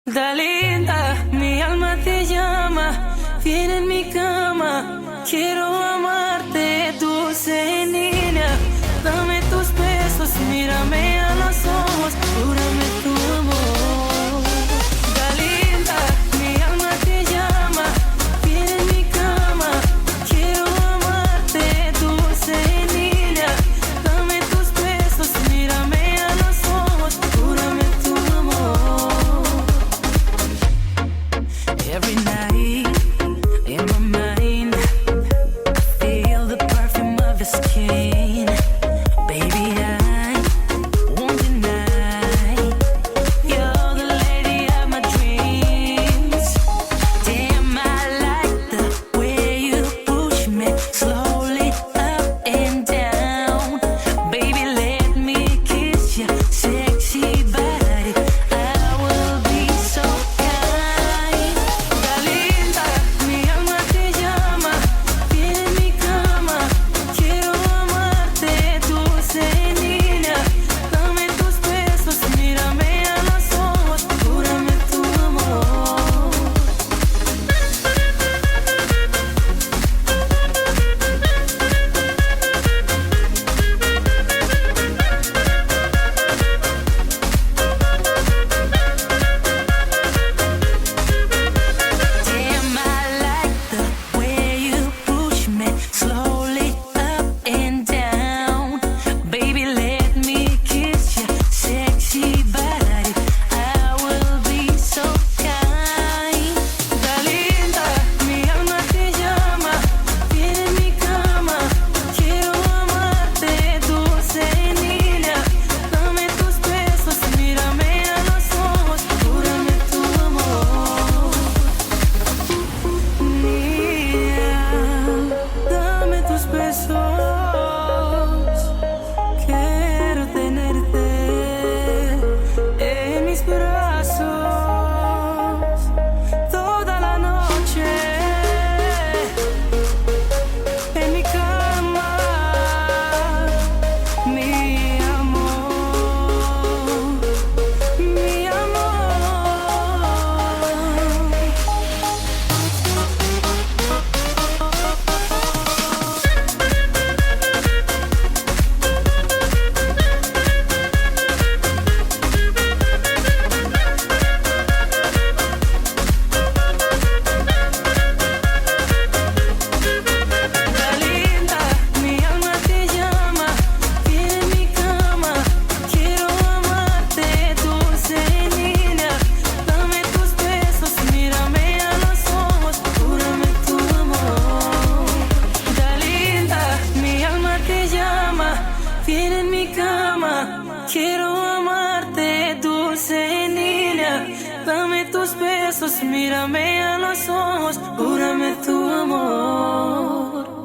Dalinda, mi alma te llama, viene en mi cama, quiero amarte, dulce niña, dame tus besos, mírame a los ojos, júrame tu amor. Dalinda, mi alma te llama, viene en mi cama, quiero amarte, dulce niña, dame tus besos, mírame a los ojos, júrame tu amor. Every night in my mind, I feel the perfume of your skin. Baby, I won't deny you're the lady of my dreams. Damn, I like the way you push me slowly up and down. Baby, let me kiss your sexy body. I will be so kind. Dalinda, mi alma te llama, viene en mi cama, quiero amarte, dulce niña, dame tus besos, mírame a los ojos, júrame tu amor. Damn, I like the way you push me slowly up and down. Baby, let me kiss your sexy body. I will be so kind. Dalinda, mi alma te llama, viene en mi cama, quiero amarte, dulce niña, dame tus besos, mírame a los ojos, júrame tu amor. Niña, dame tus besos, quiero tenerte en mis brazos toda la noche, en mi cama, mi amor, mi amor. Dalinda, mi alma te llama, viene en mi cama, quiero amarte, dulce niña, dame tus besos, mírame a los ojos, júrame tu amor. Dalinda, mi alma te llama, viene en mi cama, quiero amarte, dulce niña, dame tus besos, mírame a los ojos, júrame tu amor.